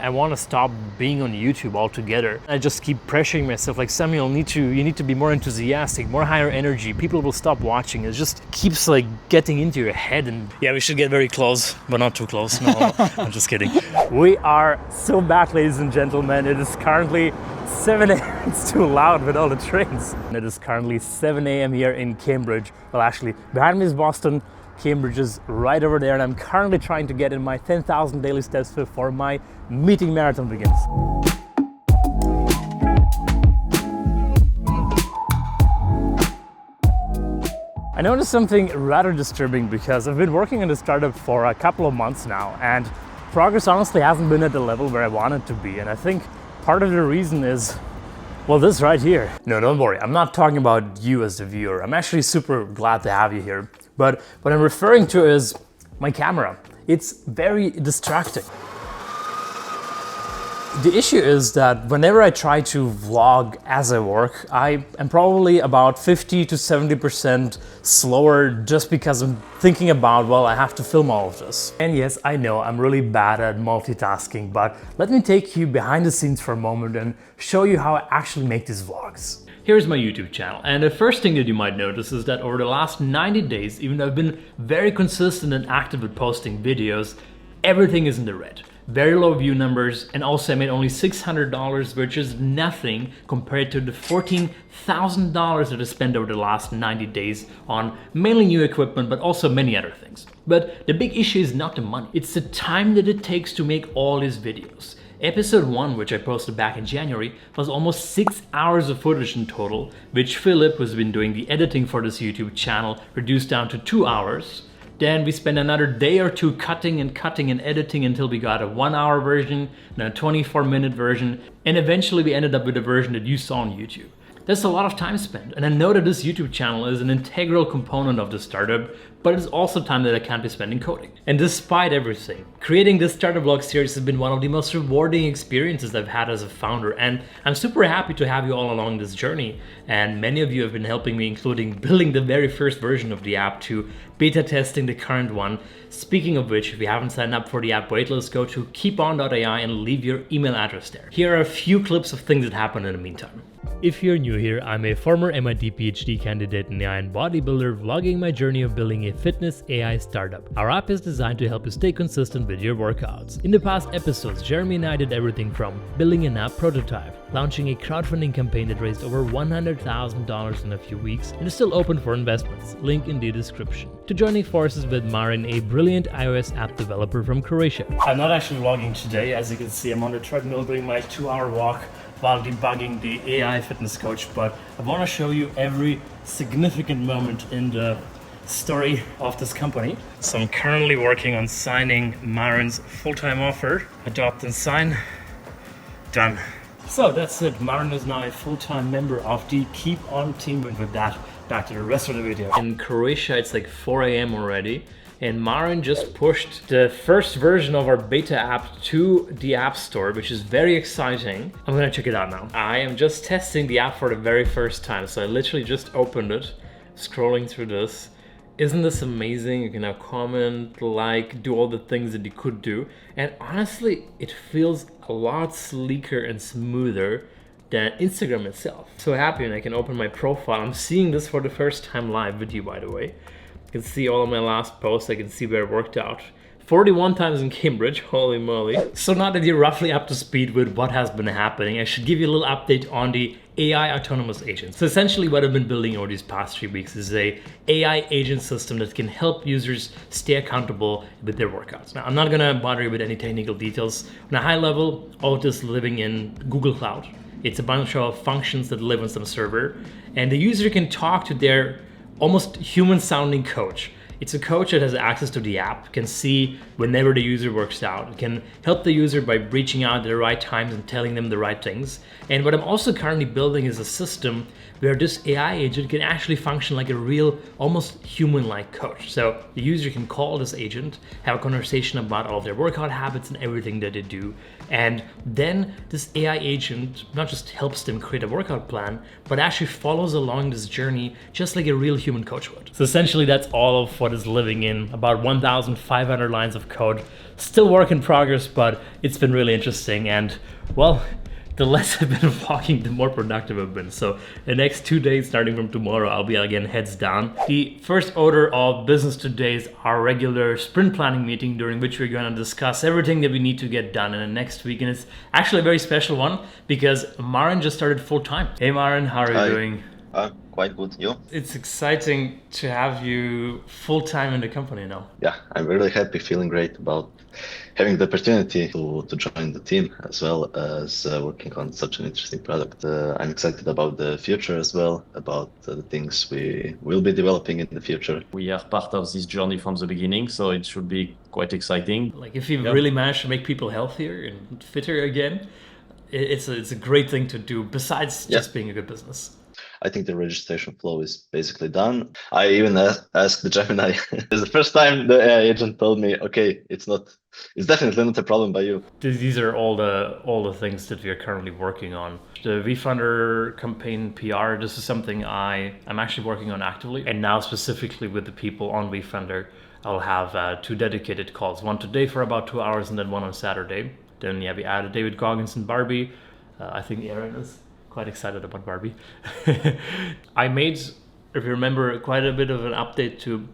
I want to stop being on YouTube altogether. I just keep pressuring myself like, Samuel, you need to be more enthusiastic, more higher energy. People will stop watching. It just keeps like getting into your head. And yeah, we should get very close, but not too close. No, I'm just kidding. We are so back, ladies and gentlemen. It is currently 7 a.m. It's too loud with all the trains. It is currently 7 a.m. here in Cambridge. Well, actually, behind me is Boston. Cambridge is right over there, and I'm currently trying to get in my 10,000 daily steps before my meeting marathon begins. I noticed something rather disturbing because I've been working on this startup for a couple of months now, and progress honestly hasn't been at the level where I want it to be. And I think part of the reason is, well, this right here. No, don't worry, I'm not talking about you as the viewer. I'm actually super glad to have you here. But what I'm referring to is my camera. It's very distracting. The issue is that whenever I try to vlog as I work, I am probably about 50 to 70% slower just because I'm thinking about, well, I have to film all of this. And yes, I know I'm really bad at multitasking, but let me take you behind the scenes for a moment and show you how I actually make these vlogs. Here's my YouTube channel, and the first thing that you might notice is that over the last 90 days, even though I've been very consistent and active with posting videos, everything is in the red. Very low view numbers, and also I made only $600, which is nothing compared to the $14,000 that I spent over the last 90 days on mainly new equipment, but also many other things. But the big issue is not the money, it's the time that it takes to make all these videos. Episode 1, which I posted back in January, was almost 6 hours of footage in total, which Philip, who's been doing the editing for this YouTube channel, reduced down to 2 hours. Then we spent another day or two cutting and editing until we got a 1-hour version, then a 24-minute version, and eventually we ended up with a version that you saw on YouTube. That's a lot of time spent, and I know that this YouTube channel is an integral component of the startup, but it's also time that I can't be spending coding. And despite everything, creating this startup vlog series has been one of the most rewarding experiences I've had as a founder, and I'm super happy to have you all along this journey. And many of you have been helping me, including building the very first version of the app to beta testing the current one. Speaking of which, if you haven't signed up for the app waitlist, go to keepon.ai and leave your email address there. Here are a few clips of things that happened in the meantime. If you're new here, I'm a former MIT PhD candidate in AI and bodybuilder vlogging my journey of building a fitness AI startup. Our app is designed to help you stay consistent with your workouts. In the past episodes, Jeremie and I did everything from building an app prototype, launching a crowdfunding campaign that raised over $100,000 in a few weeks and is still open for investments, link in the description, to joining forces with Marin, a brilliant iOS app developer from Croatia. I'm not actually vlogging today. As you can see, I'm on the treadmill doing my 2-hour walk while debugging the AI fitness coach, but I want to show you every significant moment in the story of this company. So I'm currently working on signing Marin's full-time offer. Adopt and sign. Done. So that's it. Marin is now a full-time member of the Keepon team, and with that, back to the rest of the video. In Croatia, it's like 4 a.m. already. And Marin just pushed the first version of our beta app to the App Store, which is very exciting. I'm gonna check it out now. I am just testing the app for the very first time. So I literally just opened it, scrolling through this. Isn't this amazing? You can now comment, like, do all the things that you could do. And honestly, it feels a lot sleeker and smoother than Instagram itself. So happy, and I can open my profile. I'm seeing this for the first time live with you, by the way. I can see all of my last posts, I can see where it worked out. 41 times in Cambridge, holy moly. So now that you're roughly up to speed with what has been happening, I should give you a little update on the AI autonomous agent. So essentially what I've been building over these past 3 weeks is a AI agent system that can help users stay accountable with their workouts. Now, I'm not gonna bother you with any technical details. On a high level, all of this living in Google Cloud. It's a bunch of functions that live on some server, and the user can talk to their almost human sounding coach. It's a coach that has access to the app, can see whenever the user works out. It can help the user by reaching out at the right times and telling them the right things. And what I'm also currently building is a system where this AI agent can actually function like a real, almost human-like coach. So the user can call this agent, have a conversation about all of their workout habits and everything that they do. And then this AI agent not just helps them create a workout plan, but actually follows along this journey just like a real human coach would. So essentially that's all of what is living in about 1,500 lines of code. Still work in progress, but it's been really interesting. And well, the less I've been vlogging, the more productive I've been. So the next 2 days, starting from tomorrow, I'll be again heads down. The first order of business today is our regular sprint planning meeting, during which we're going to discuss everything that we need to get done in the next week. And it's actually a very special one because Marin just started full time. Hey Marin, how are you doing? Quite good. You? It's exciting to have you full time in the company now. Yeah, I'm really happy, feeling great about having the opportunity to join the team, as well as working on such an interesting product. I'm excited about the future as well, about the things we will be developing in the future. We are part of this journey from the beginning, so it should be quite exciting. Like if you really manage to make people healthier and fitter again, it's a great thing to do besides just being a good business. I think the registration flow is basically done. I even asked the Gemini. It's the first time the AI agent told me, okay, it's definitely not a problem by you. These are all the things that we are currently working on. The vFunder campaign PR, this is something I'm actually working on actively. And now specifically with the people on vFunder, I'll have 2 dedicated calls, one today for about 2 hours and then one on Saturday. Then we added David Goggins and Barbie. I think Erin is quite excited about Barbie. I made, if you remember, quite a bit of an update to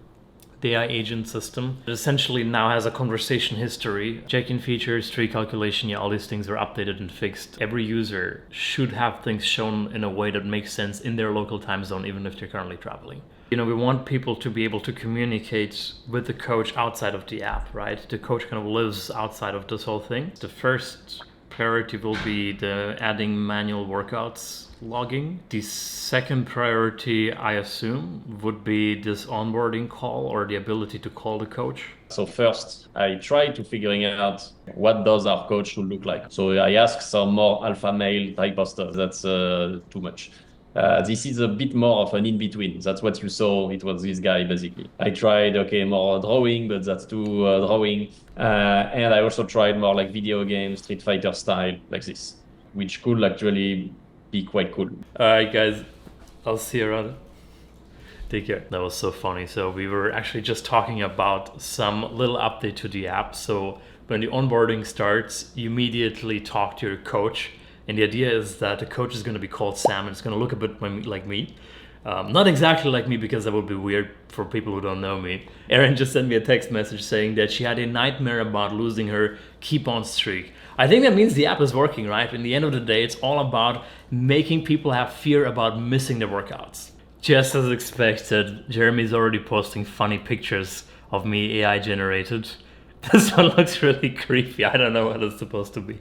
the AI agent system. It essentially now has a conversation history, check-in features, tree calculation, all these things are updated and fixed. Every user should have things shown in a way that makes sense in their local time zone, even if they're currently traveling. We want people to be able to communicate with the coach outside of the app, right? The coach kind of lives outside of this whole thing. The first priority will be the adding manual workouts logging. The second priority, I assume, would be this onboarding call or the ability to call the coach. So first, I try to figuring out what does our coach should look like. So I ask some more alpha male type of stuff. That's too much. This is a bit more of an in-between. That's what you saw. It was this guy, basically. I tried, more drawing, but that's too drawing. And I also tried more like video games, Street Fighter style, like this, which could actually be quite cool. All right, guys. I'll see you around. Take care. That was so funny. So we were actually just talking about some little update to the app. So when the onboarding starts, you immediately talk to your coach. And the idea is that the coach is going to be called Sam, and it's going to look a bit like me. Not exactly like me, because that would be weird for people who don't know me. Erin just sent me a text message saying that she had a nightmare about losing her Keepon streak. I think that means the app is working, right? In the end of the day, it's all about making people have fear about missing their workouts. Just as expected, Jeremie's already posting funny pictures of me AI generated. This one looks really creepy. I don't know what it's supposed to be.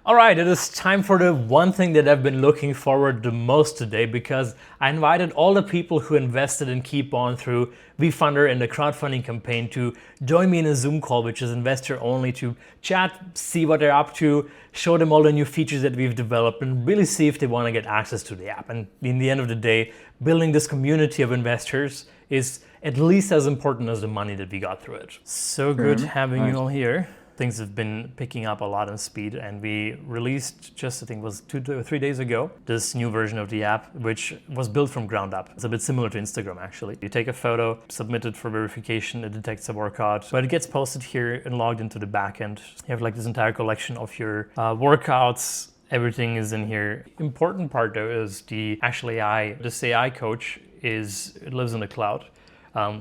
All right, it is time for the one thing that I've been looking forward the most today, because I invited all the people who invested in Keepon through vFunder and the crowdfunding campaign to join me in a Zoom call, which is investor only, to chat, see what they're up to, show them all the new features that we've developed, and really see if they want to get access to the app. And in the end of the day, building this community of investors is at least as important as the money that we got through it. So good having you all here. Things have been picking up a lot in speed, and we released just, I think it was 2 or 3 days ago, this new version of the app, which was built from ground up. It's a bit similar to Instagram, actually. You take a photo, submit it for verification, it detects a workout, but it gets posted here and logged into the backend. You have like this entire collection of your workouts. Everything is in here. Important part though is the actual AI. This AI coach it lives in the cloud.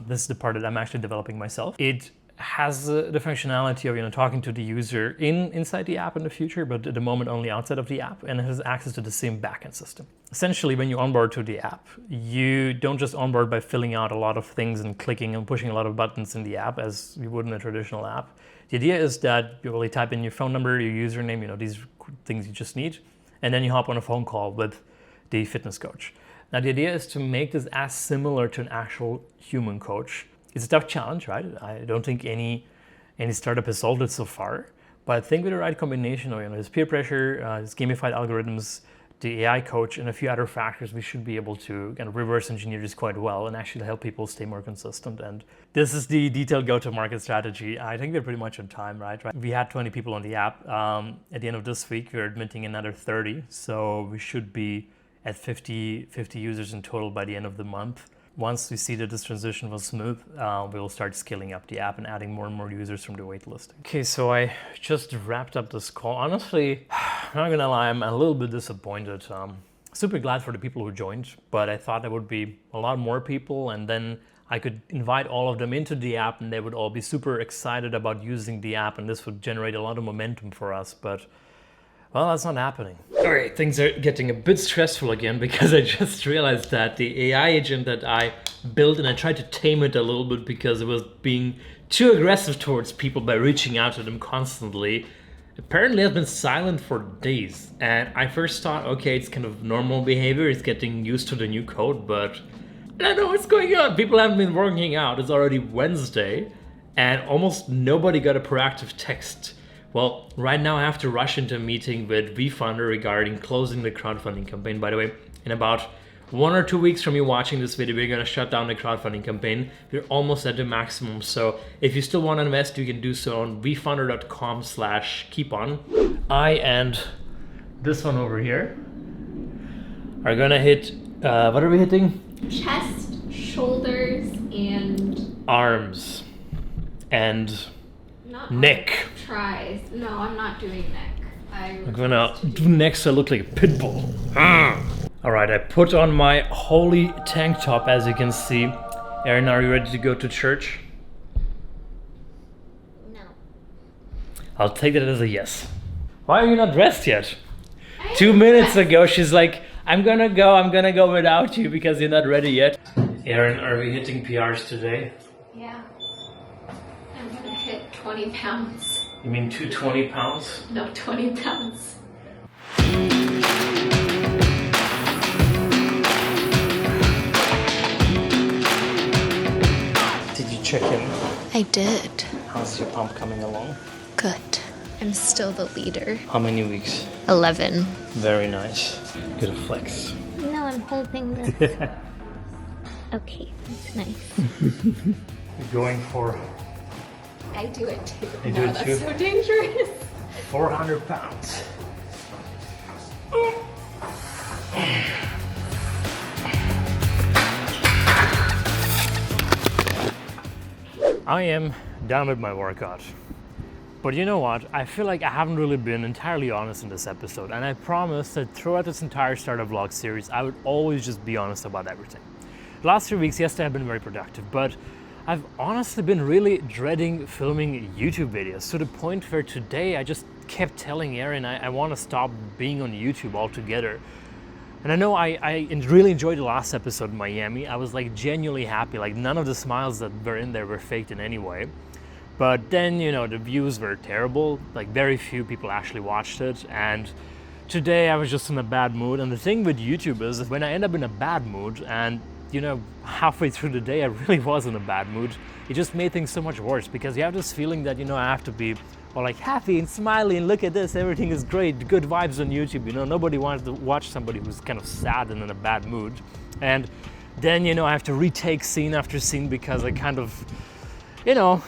This is the part that I'm actually developing myself. It has the functionality of talking to the user inside the app in the future, but at the moment only outside of the app, and it has access to the same backend system. Essentially, when you onboard to the app, you don't just onboard by filling out a lot of things and clicking and pushing a lot of buttons in the app as you would in a traditional app. The idea is that you really type in your phone number, your username, these things you just need, and then you hop on a phone call with the fitness coach. Now, the idea is to make this as similar to an actual human coach. It's a tough challenge, right? I don't think any startup has solved it so far, but I think with the right combination of there's peer pressure, there's gamified algorithms, the AI coach, and a few other factors, we should be able to kind of reverse engineer this quite well and actually help people stay more consistent. And this is the detailed go-to-market strategy. I think we're pretty much on time, right? We had 20 people on the app. At the end of this week, we're admitting another 30, so we should be at 50 users in total by the end of the month. once we see that this transition was smooth, we'll start scaling up the app and adding more and more users from the waitlist. Okay, so I just wrapped up this call. Honestly, I'm not gonna lie, I'm a little bit disappointed. Super glad for the people who joined, but I thought there would be a lot more people, and then I could invite all of them into the app and they would all be super excited about using the app, and this would generate a lot of momentum for us, but well, that's not happening. All right, things are getting a bit stressful again because I just realized that the AI agent that I built, and I tried to tame it a little bit because it was being too aggressive towards people by reaching out to them constantly, apparently has been silent for days. And I first thought, okay, it's kind of normal behavior, it's getting used to the new code, but I don't know what's going on. People haven't been working out. It's already Wednesday and almost nobody got a proactive text. Well, right now I have to rush into a meeting with VFunder regarding closing the crowdfunding campaign. By the way, in about 1 or 2 weeks from you watching this video, we're gonna shut down the crowdfunding campaign. We're almost at the maximum. So if you still wanna invest, you can do so on vfunder.com/keepon. I and this one over here are gonna hit, what are we hitting? Chest, shoulders, and arms and not neck. Tries. No, I'm not doing neck. I'm gonna do neck so I look like a pit bull. All right, I put on my holy tank top, as you can see. Erin, are you ready to go to church? No. I'll take that as a yes. Why are you not dressed yet? 2 minutes ago, she's like, I'm gonna go without you because you're not ready yet. Erin, are we hitting PRs today? Yeah. I'm gonna hit 20 pounds. You mean 220 pounds? No, 20 pounds. Did you check in? I did. How's your pump coming along? Good. I'm still the leader. How many weeks? 11. Very nice. Good flex. No, I'm holding this. Okay, that's nice. You're going for I do it too. You No, do it that's too? so dangerous. 400 pounds. I am done with my workout. But you know what? I feel like I haven't really been entirely honest in this episode, and I promised that throughout this entire startup vlog series, I would always just be honest about everything. The last 3 weeks, yes, they have been very productive, but I've honestly been really dreading filming YouTube videos to the point where today I just kept telling Erin I want to stop being on YouTube altogether. And I know I really enjoyed the last episode in Miami. I was like genuinely happy, like none of the smiles that were in there were faked in any way. But then, you know, the views were terrible, like very few people actually watched it, and today I was just in a bad mood. And the thing with YouTube is when I end up in a bad mood, and you know, halfway through the day I really was in a bad mood, it just made things so much worse because you have this feeling that, you know, I have to be all like happy and smiley and look at this, everything is great, good vibes on YouTube, you know, nobody wants to watch somebody who's kind of sad and in a bad mood. And then, you know, I have to retake scene after scene because I kind of, you know,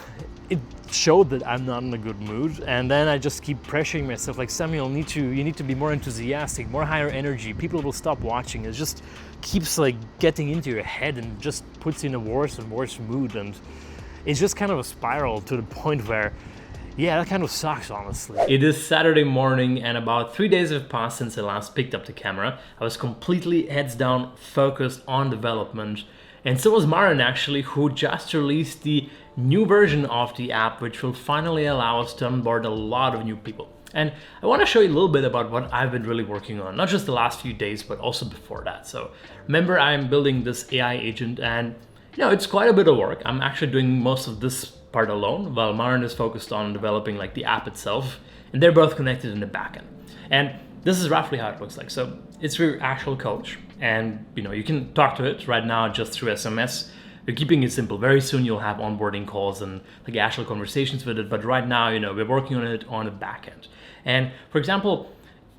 it showed that I'm not in a good mood, and then I just keep pressuring myself like, Samuel, you need to be more enthusiastic, more higher energy, people will stop watching. It just keeps like getting into your head and just puts you in a worse and worse mood, and it's just kind of a spiral to the point where, yeah, that kind of sucks, honestly. It is Saturday morning and about 3 days have passed since I last picked up the camera. I was completely heads down, focused on development. And so was Marin, actually, who just released the new version of the app, which will finally allow us to onboard a lot of new people. And I want to show you a little bit about what I've been really working on, not just the last few days, but also before that. So remember, I'm building this AI agent, and you know, it's quite a bit of work. I'm actually doing most of this part alone, while Marin is focused on developing like the app itself, and they're both connected in the backend. And this is roughly how it looks like. So it's your actual coach, and you know, you can talk to it right now just through SMS. We're keeping it simple. Very soon you'll have onboarding calls and like actual conversations with it. But right now, you know, we're working on it on the back end. And for example,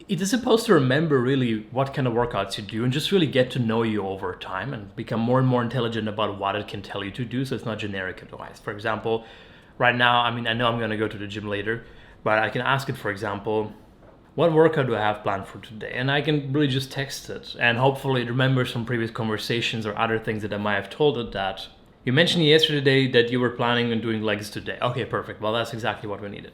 it is supposed to remember really what kind of workouts you do and just really get to know you over time and become more and more intelligent about what it can tell you to do. So it's not generic advice. For example, right now, I mean, I know I'm going to go to the gym later, but I can ask it, for example, what workout do I have planned for today? And I can really just text it and hopefully remember some previous conversations or other things that I might have told it that you mentioned yesterday that you were planning on doing legs today. Okay, perfect. Well, that's exactly what we needed.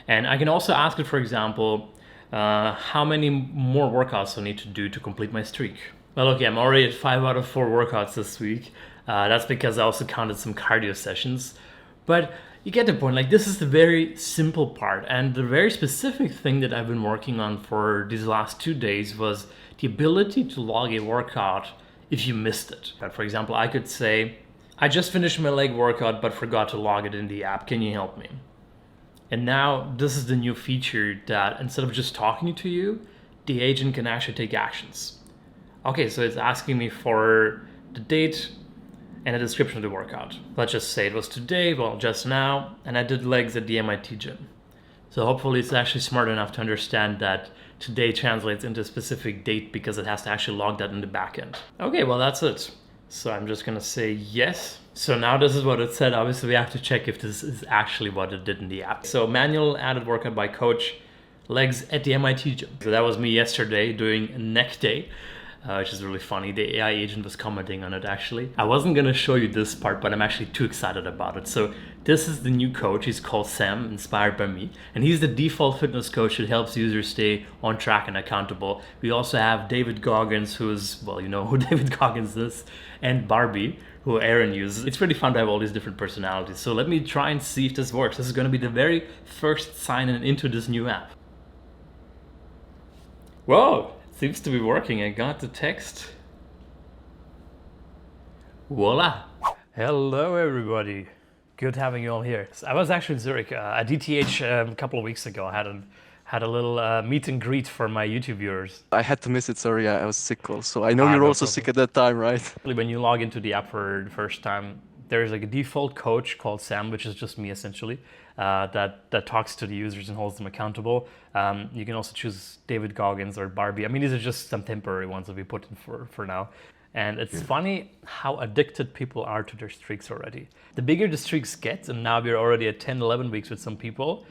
And I can also ask it, for example, how many more workouts I need to do to complete my streak. Well, okay, I'm already at 5 out of 4 workouts this week. That's because I also counted some cardio sessions. But you get the point, like this is the very simple part. And the very specific thing that I've been working on for these last 2 days was the ability to log a workout if you missed it. But for example, I could say, I just finished my leg workout but forgot to log it in the app. Can you help me? And now this is the new feature that instead of just talking to you, the agent can actually take actions. Okay, so it's asking me for the date and a description of the workout. Let's just say it was today, well, just now, and I did legs at the MIT gym. So hopefully it's actually smart enough to understand that today translates into a specific date because it has to actually log that in the backend. Okay, well, that's it. So I'm just gonna say yes. So now this is what it said. Obviously we have to check if this is actually what it did in the app. So manual added workout by coach, legs at the MIT gym. So that was me yesterday doing neck day. Which is really funny. The AI agent was commenting on it actually. I wasn't gonna show you this part, but I'm actually too excited about it. So this is the new coach. He's called Sam, inspired by me. And he's the default fitness coach that helps users stay on track and accountable. We also have David Goggins, who's, well, you know who David Goggins is, and Barbie, who Erin uses. It's pretty fun to have all these different personalities. So let me try and see if this works. This is gonna be the very first sign-in into this new app. Whoa! Seems to be working. I got the text. Voila. Hello, everybody. Good having you all here. So I was actually in Zurich at DTH a couple of weeks ago. I had a little meet and greet for my YouTube viewers. I had to miss it, sorry, I was sick also. I know you're no also problem. sick at that time, right? When you log into the app for the first time, there's like a default coach called Sam, which is just me essentially, that talks to the users and holds them accountable. You can also choose David Goggins or Barbie. I mean, these are just some temporary ones that we put in for now. And it's funny how addicted people are to their streaks already. The bigger the streaks get, and now we're already at 10, 11 weeks with some people,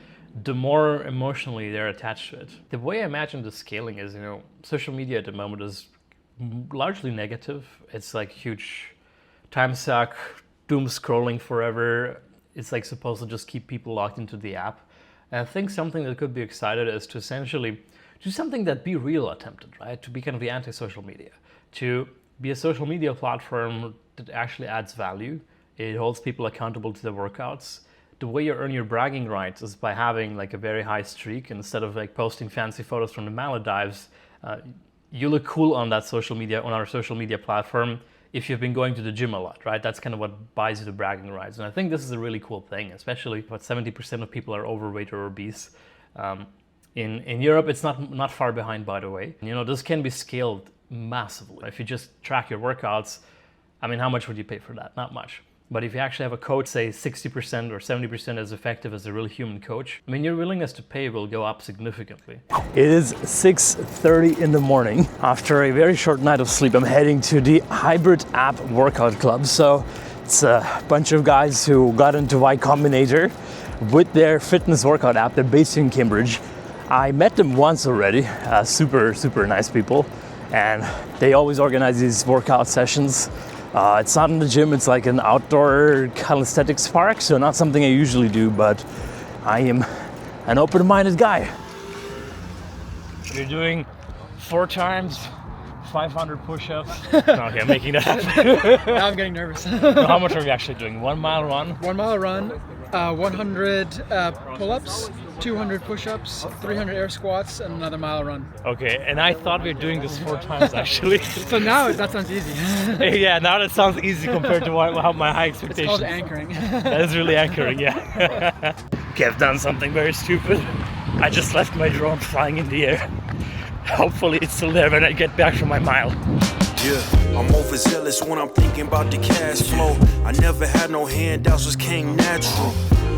the more emotionally they're attached to it. The way I imagine the scaling is, social media at the moment is largely negative. It's like huge time suck, doom scrolling forever. It's like supposed to just keep people locked into the app. And I think something that could be excited is to essentially do something that Be Real attempted, right? To be kind of the anti-social media. To be a social media platform that actually adds value. It holds people accountable to their workouts. The way you earn your bragging rights is by having like a very high streak. Instead of like posting fancy photos from the Maldives, you look cool on that social media, on our social media platform, if you've been going to the gym a lot, right? That's kind of what buys you the bragging rights. And I think this is a really cool thing, especially what 70% of people are overweight or obese. In Europe, it's not far behind, by the way. This can be scaled massively. If you just track your workouts, I mean, how much would you pay for that? Not much. But if you actually have a coach, say 60% or 70% as effective as a real human coach, I mean, your willingness to pay will go up significantly. It is 6:30 in the morning. After a very short night of sleep, I'm heading to the HYBRD App workout club. So it's a bunch of guys who got into Y Combinator with their fitness workout app. They're based in Cambridge. I met them once already, super nice people. And they always organize these workout sessions. It's not in the gym, it's like an outdoor calisthenics park, so not something I usually do, but I am an open-minded guy. You're doing 4 times 500 push-ups. Okay, I'm making that up. Now I'm getting nervous. No, how much are we actually doing? 1 mile run? 1 mile run, 100 pull-ups, 200 push-ups, 300 air squats, and another mile run. Okay, and I thought we were doing this 4 times actually. So now that sounds easy. Yeah, now that sounds easy compared to how my high expectations. It's called anchoring. That is really anchoring, yeah. Okay, I've done something very stupid. I just left my drone flying in the air. Hopefully it's still there when I get back from my mile. Yeah, I'm overzealous when I'm thinking about the cash flow. I never had no handouts, just came natural.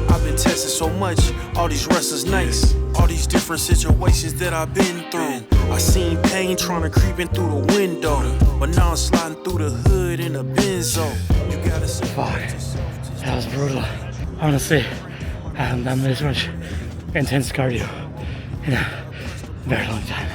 I've been testing so much, all these restless nights, all these different situations that I've been through. I seen pain trying to creep in through the window, but now I'm sliding through the hood in a Benzo. You gotta say, fuck, that was brutal. Honestly, I haven't done this much intense cardio in a Very long time.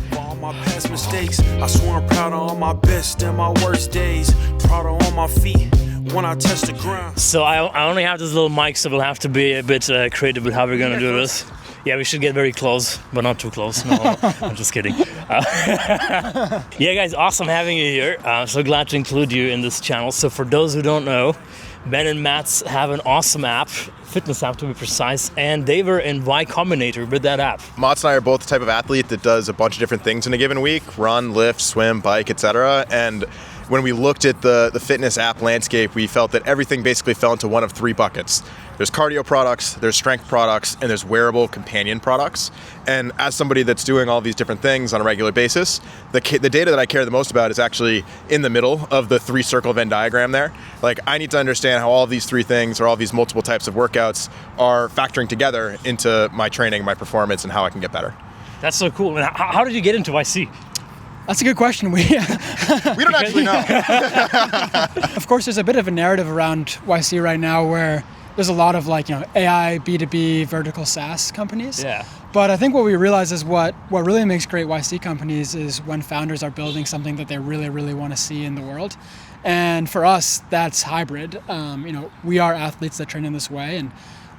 For all my past mistakes, I swear I'm proud of all my best and my worst days. Proud of all my feet when I touch the ground. So I only have this little mic, so we'll have to be a bit creative with how we're gonna do this. Yeah, we should get very close, but not too close. No, I'm just kidding. Yeah, guys, awesome having you here. I'm so glad to include you in this channel. So for those who don't know, Ben and Matt have an awesome app, fitness app to be precise, and they were in Y Combinator with that app. Mats and I are both the type of athlete that does a bunch of different things in a given week: run, lift, swim, bike, etc. And when we looked at the fitness app landscape, we felt that everything basically fell into one of three buckets. There's cardio products, there's strength products, and there's wearable companion products. And as somebody that's doing all these different things on a regular basis, the data that I care the most about is actually in the middle of the three-circle Venn diagram there. Like, I need to understand how all of these three things, or all these multiple types of workouts, are factoring together into my training, my performance, and how I can get better. That's so cool. And how did you get into YC? That's a good question. We don't actually know. Of course, there's a bit of a narrative around YC right now where there's a lot of AI, B2B, vertical SaaS companies. Yeah. But I think what we realize is what really makes great YC companies is when founders are building something that they really, really want to see in the world. And for us, that's hybrid. We are athletes that train in this way, and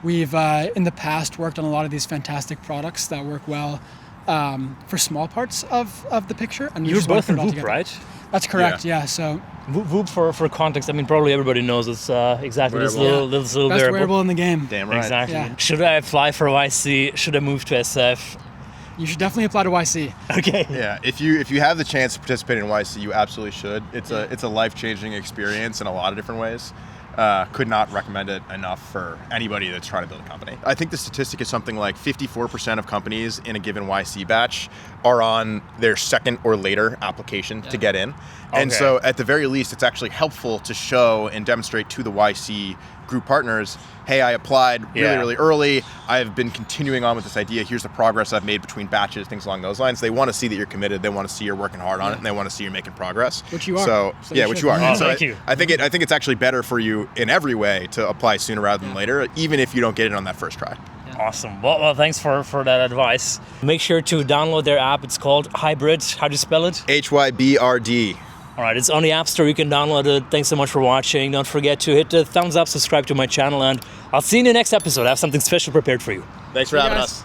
we've in the past worked on a lot of these fantastic products that work well for small parts of the picture. And You're both in Whoop, right? That's correct, yeah. So Whoop, for context, I mean, probably everybody knows it's exactly this little best wearable. wearable in the game. Damn right. Exactly. Yeah. Should I apply for YC? Should I move to SF? You should definitely apply to YC. Okay. Yeah, if you have the chance to participate in YC, you absolutely should. It's a life-changing experience in a lot of different ways. Could not recommend it enough for anybody that's trying to build a company. I think the statistic is something like 54% of companies in a given YC batch are on their second or later application to get in. And so at the very least, it's actually helpful to show and demonstrate to the YC group partners, hey, I applied really early. I've been continuing on with this idea. Here's the progress I've made between batches, things along those lines. They want to see that you're committed. They want to see you're working hard on it, and they want to see you're making progress. Which you are. So yeah, which you are. Oh, So thank you. I think it's actually better for you in every way to apply sooner rather than later, even if you don't get it on that first try. Awesome. Well, thanks for that advice. Make sure to download their app. It's called HYBRD. How do you spell it? HYBRD. All right, it's on the App Store. You can download it. Thanks so much for watching. Don't forget to hit the thumbs up, subscribe to my channel, and I'll see you in the next episode. I have something special prepared for you. Thanks for having guys. us.